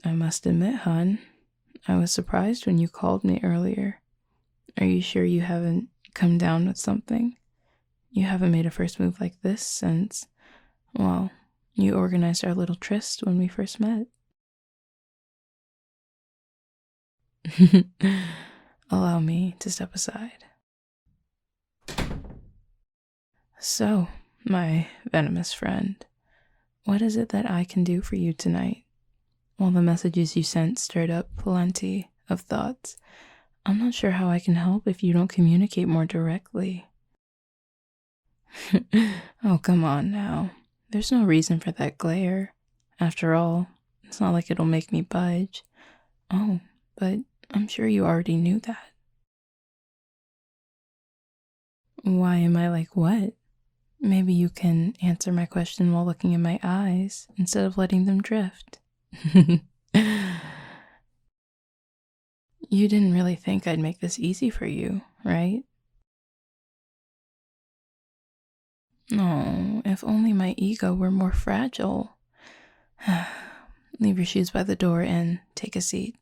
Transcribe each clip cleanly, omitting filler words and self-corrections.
I must admit, hon, I was surprised when you called me earlier. Are you sure you haven't come down with something? You haven't made a first move like this since, well, you organized our little tryst when we first met. Allow me to step aside. So, my venomous friend, what is it that I can do for you tonight? While the messages you sent stirred up plenty of thoughts, I'm not sure how I can help if you don't communicate more directly. Oh, come on now. There's no reason for that glare. After all, it's not like it'll make me budge. Oh, but I'm sure you already knew that. Why am I like what? Maybe you can answer my question while looking in my eyes instead of letting them drift. You didn't really think I'd make this easy for you, right? Oh, if only my ego were more fragile. Leave your shoes by the door and take a seat.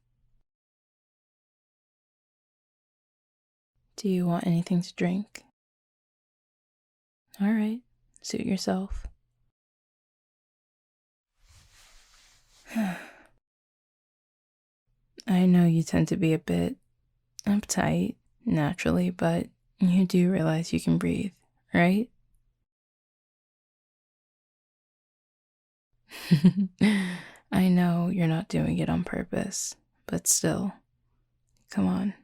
Do you want anything to drink? All right, suit yourself. I know you tend to be a bit uptight naturally, but you do realize you can breathe, right? I know you're not doing it on purpose, but still, come on.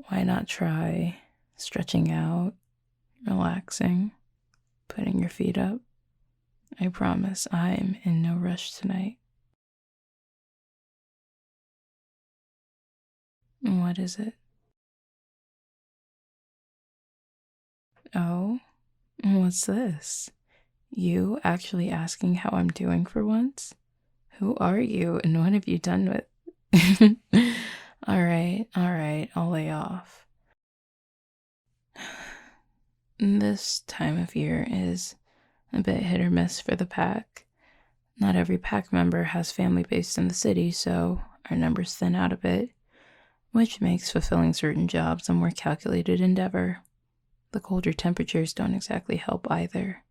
Why not try stretching out, relaxing, putting your feet up? I promise I'm in no rush tonight. What is it? Oh, what's this? You actually asking how I'm doing for once? Who are you and what have you done with? Alright, I'll lay off. This time of year is a bit hit or miss for the pack. Not every pack member has family based in the city, so our numbers thin out a bit, which makes fulfilling certain jobs a more calculated endeavor. The colder temperatures don't exactly help either.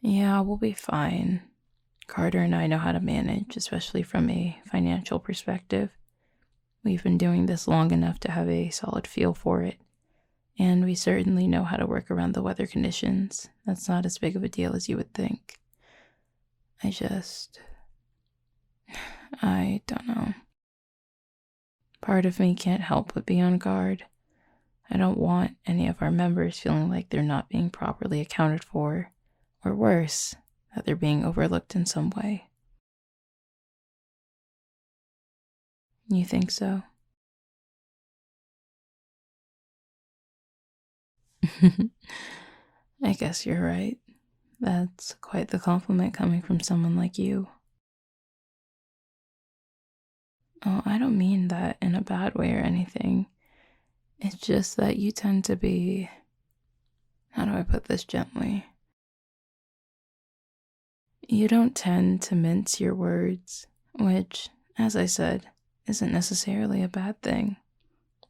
Yeah, we'll be fine. Carter and I know how to manage, especially from a financial perspective. We've been doing this long enough to have a solid feel for it, and we certainly know how to work around the weather conditions. That's not as big of a deal as you would think. I don't know. Part of me can't help but be on guard. I don't want any of our members feeling like they're not being properly accounted for, or worse, that they're being overlooked in some way. You think so? I guess you're right. That's quite the compliment coming from someone like you. Oh, I don't mean that in a bad way or anything. It's just that you tend to be... How do I put this gently? You don't tend to mince your words, which, as I said, isn't necessarily a bad thing.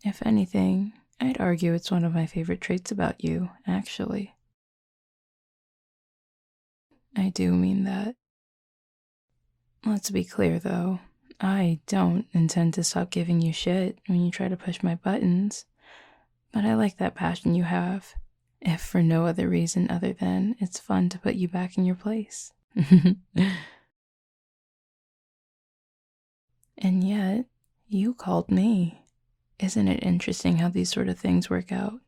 If anything, I'd argue it's one of my favorite traits about you, actually. I do mean that. Let's be clear, though. I don't intend to stop giving you shit when you try to push my buttons, but I like that passion you have, if for no other reason other than it's fun to put you back in your place. And yet, you called me. Isn't it interesting how these sort of things work out?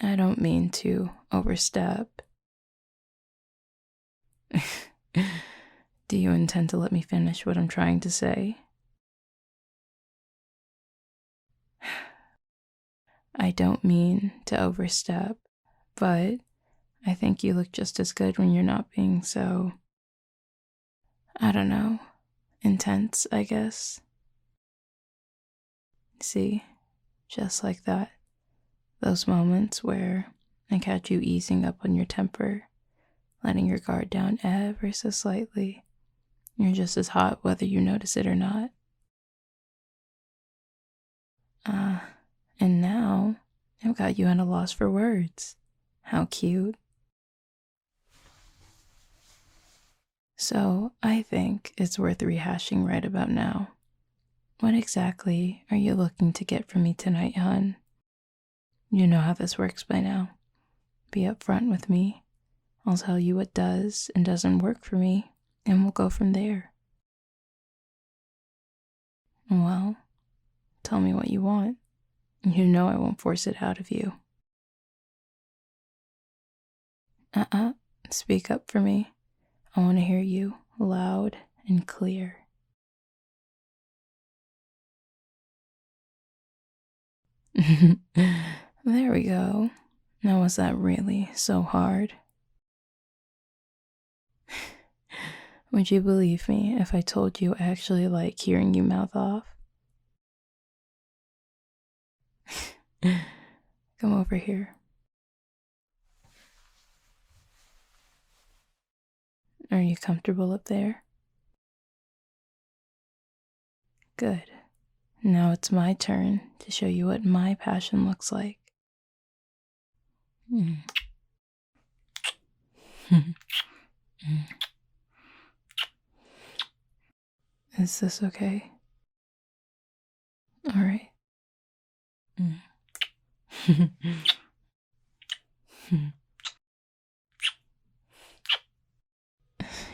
I don't mean to overstep. Do you intend to let me finish what I'm trying to say? I don't mean to overstep, but I think you look just as good when you're not being so, I don't know, intense, I guess. See, just like that. Those moments where I catch you easing up on your temper, letting your guard down ever so slightly. You're just as hot whether you notice it or not. And now I've got you at a loss for words. How cute. So I think it's worth rehashing right about now. What exactly are you looking to get from me tonight, hun? You know how this works by now. Be upfront with me. I'll tell you what does and doesn't work for me, and we'll go from there. Well, tell me what you want. You know I won't force it out of you. Speak up for me. I want to hear you loud and clear. There we go. Now, was that really so hard? Would you believe me if I told you I actually like hearing you mouth off? Come over here. Are you comfortable up there? Good. Now it's my turn to show you what my passion looks like. Is this okay? All right.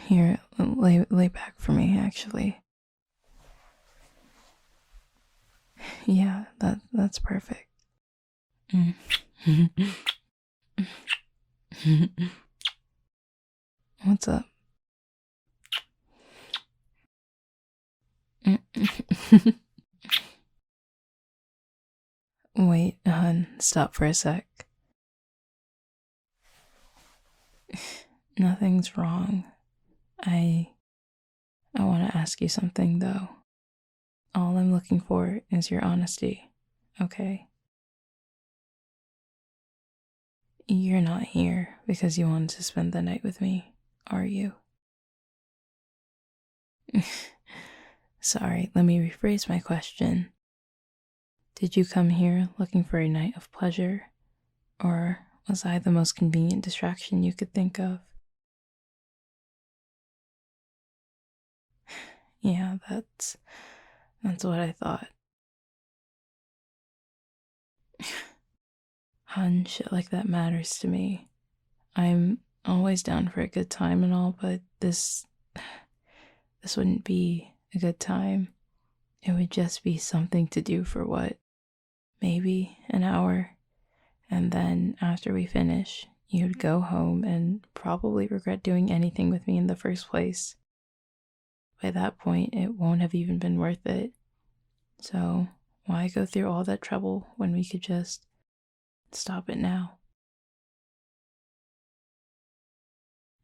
Here, lay back for me, actually. Yeah, that's perfect. What's up? Wait, hun, stop for a sec. Nothing's wrong. I want to ask you something, though. All I'm looking for is your honesty, okay? You're not here because you wanted to spend the night with me, are you? Sorry, let me rephrase my question. Did you come here looking for a night of pleasure, or was I the most convenient distraction you could think of? Yeah, that's what I thought. Hun, shit like that matters to me. I'm always down for a good time and all, but this wouldn't be a good time. It would just be something to do for what? Maybe an hour. And then after we finish, you'd go home and probably regret doing anything with me in the first place. By that point, it won't have even been worth it. So, why go through all that trouble when we could just stop it now?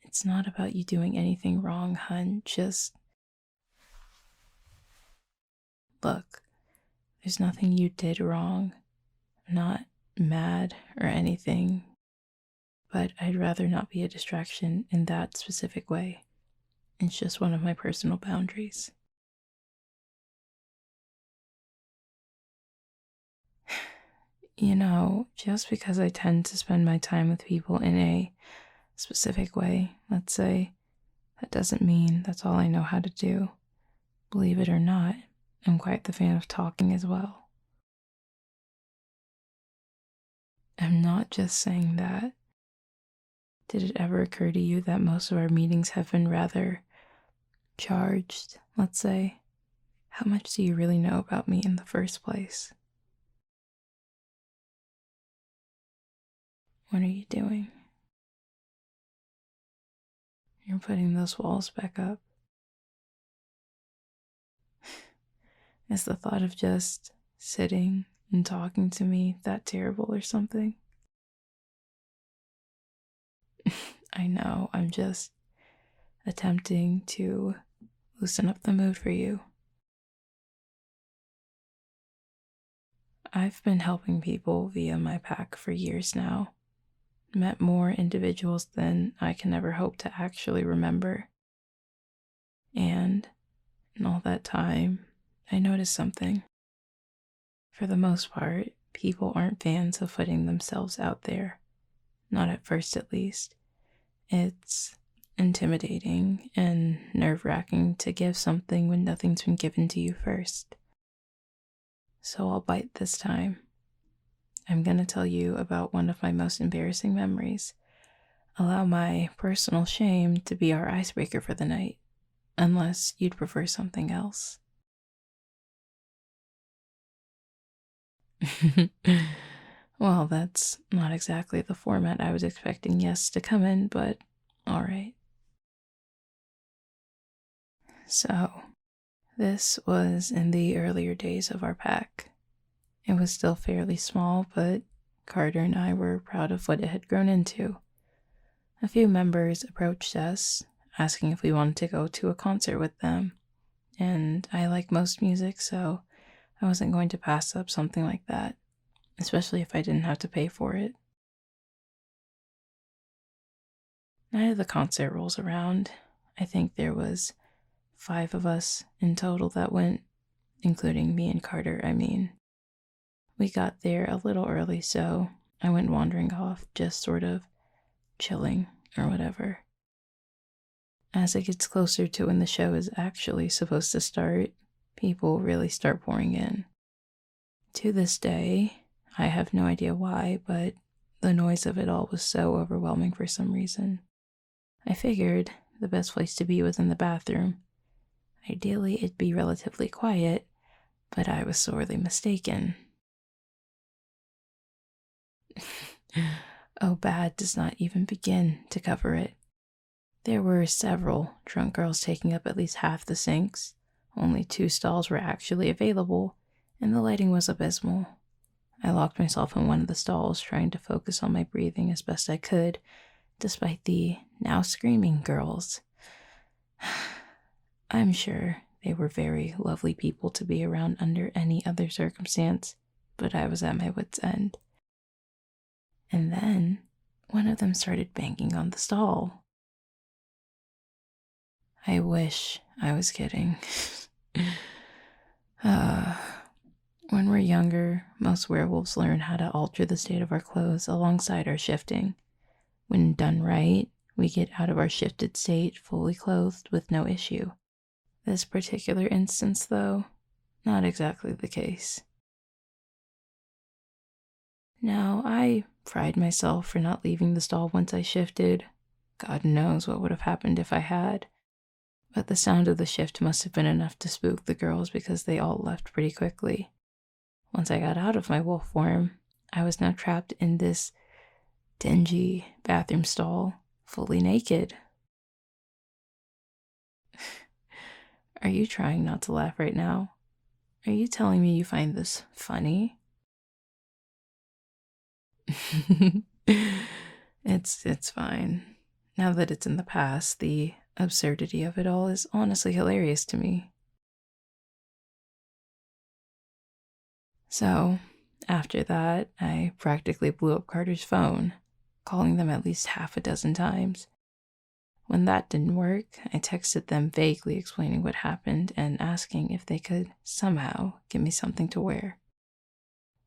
It's not about you doing anything wrong, hun. Just look, there's nothing you did wrong. I'm not mad or anything, but I'd rather not be a distraction in that specific way. It's just one of my personal boundaries. You know, just because I tend to spend my time with people in a specific way, let's say, that doesn't mean that's all I know how to do. Believe it or not, I'm quite the fan of talking as well. I'm not just saying that. Did it ever occur to you that most of our meetings have been rather charged, let's say? How much do you really know about me in the first place? What are you doing? You're putting those walls back up. Is the thought of just sitting and talking to me that terrible or something? I know, I'm just attempting to loosen up the mood for you. I've been helping people via my pack for years now. met more individuals than I can ever hope to actually remember. And in all that time, I noticed something. For the most part, people aren't fans of putting themselves out there. Not at first, at least. It's intimidating and nerve-wracking to give something when nothing's been given to you first. So I'll bite this time. I'm going to tell you about one of my most embarrassing memories. Allow my personal shame to be our icebreaker for the night, unless you'd prefer something else. Well, that's not exactly the format I was expecting yes to come in, but alright. So, this was in the earlier days of our pack. It was still fairly small, but Carter and I were proud of what it had grown into. A few members approached us, asking if we wanted to go to a concert with them, and I like most music, so I wasn't going to pass up something like that, especially if I didn't have to pay for it. Night of the concert rolls around. I think there was 5 of us in total that went, including me and Carter, I mean. We got there a little early, so I went wandering off, just sort of chilling or whatever. As it gets closer to when the show is actually supposed to start, people really start pouring in. To this day, I have no idea why, but the noise of it all was so overwhelming for some reason. I figured the best place to be was in the bathroom. Ideally, it'd be relatively quiet, but I was sorely mistaken. Oh, bad does not even begin to cover it. There were several drunk girls taking up at least half the sinks. Only 2 stalls were actually available, and the lighting was abysmal. I locked myself in one of the stalls, trying to focus on my breathing as best I could, despite the now screaming girls. I'm sure they were very lovely people to be around under any other circumstance, but I was at my wit's end. And then one of them started banging on the stall. I wish I was kidding. When we're younger, most werewolves learn how to alter the state of our clothes alongside our shifting. When done right, we get out of our shifted state fully clothed with no issue. This particular instance, though, not exactly the case. Now, I pride myself for not leaving the stall once I shifted. God knows what would have happened if I had. But the sound of the shift must have been enough to spook the girls because they all left pretty quickly. Once I got out of my wolf form, I was now trapped in this dingy bathroom stall, fully naked. Are you trying not to laugh right now? Are you telling me you find this funny? It's fine. Now that it's in the past, the absurdity of it all is honestly hilarious to me. So, after that, I practically blew up Carter's phone, calling them at least half a dozen times. When that didn't work, I texted them vaguely explaining what happened and asking if they could somehow give me something to wear.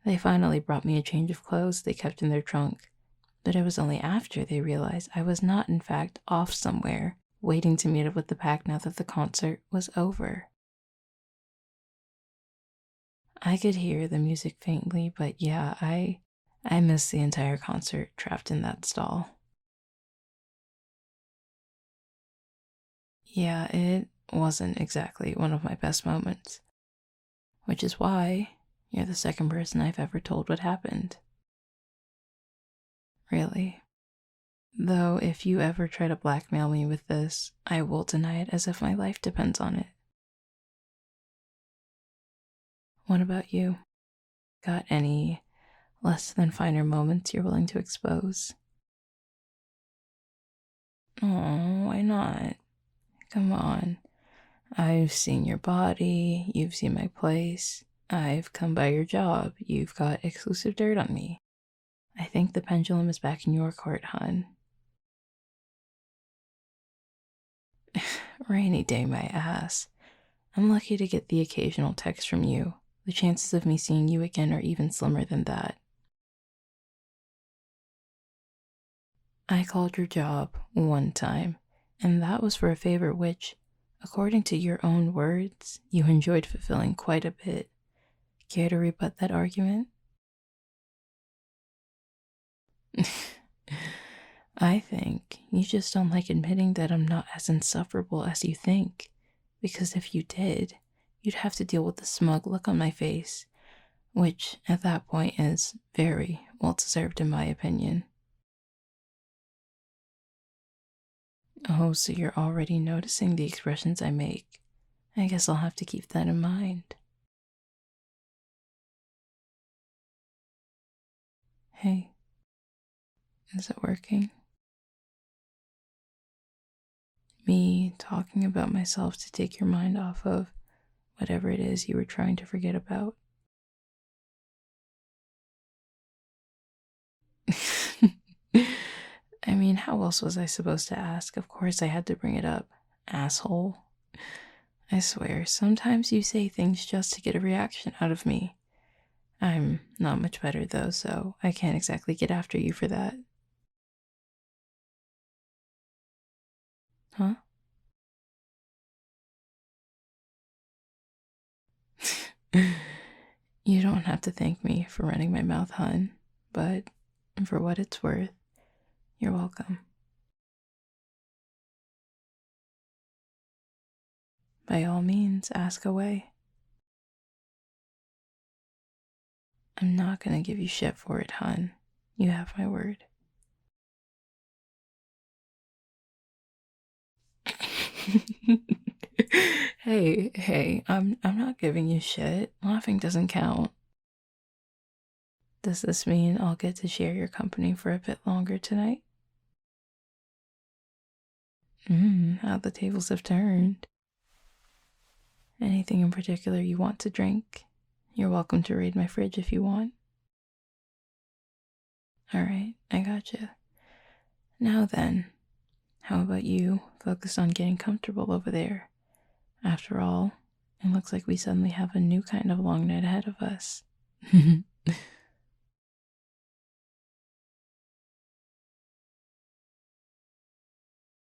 They finally brought me a change of clothes they kept in their trunk, but it was only after they realized I was not in fact off somewhere, waiting to meet up with the pack now that the concert was over. I could hear the music faintly, but yeah, I missed the entire concert trapped in that stall. Yeah, it wasn't exactly one of my best moments, which is why you're the second person I've ever told what happened. Really. Though if you ever try to blackmail me with this, I will deny it as if my life depends on it. What about you? Got any less than finer moments you're willing to expose? Oh, why not? Come on. I've seen your body, you've seen my place, I've come by your job, you've got exclusive dirt on me. I think the pendulum is back in your court, hun. Rainy day, my ass. I'm lucky to get the occasional text from you. The chances of me seeing you again are even slimmer than that. I called your job one time, and that was for a favor which, according to your own words, you enjoyed fulfilling quite a bit. Care to rebut that argument? I think you just don't like admitting that I'm not as insufferable as you think, because if you did, you'd have to deal with the smug look on my face, which at that point is very well deserved in my opinion. Oh, so you're already noticing the expressions I make. I guess I'll have to keep that in mind. Hey, is it working? Me talking about myself to take your mind off of whatever it is you were trying to forget about. I mean, how else was I supposed to ask? Of course I had to bring it up. Asshole. I swear, sometimes you say things just to get a reaction out of me. I'm not much better though, so I can't exactly get after you for that. Huh? You don't have to thank me for running my mouth, hun, but for what it's worth, you're welcome. By all means, ask away. I'm not gonna give you shit for it, hun. You have my word. Hey, I'm not giving you shit. Laughing doesn't count. Does this mean I'll get to share your company for a bit longer tonight? How the tables have turned. Anything in particular you want to drink? You're welcome to raid my fridge if you want. Alright, I gotcha. Now then, how about you focus on getting comfortable over there? After all, it looks like we suddenly have a new kind of long night ahead of us.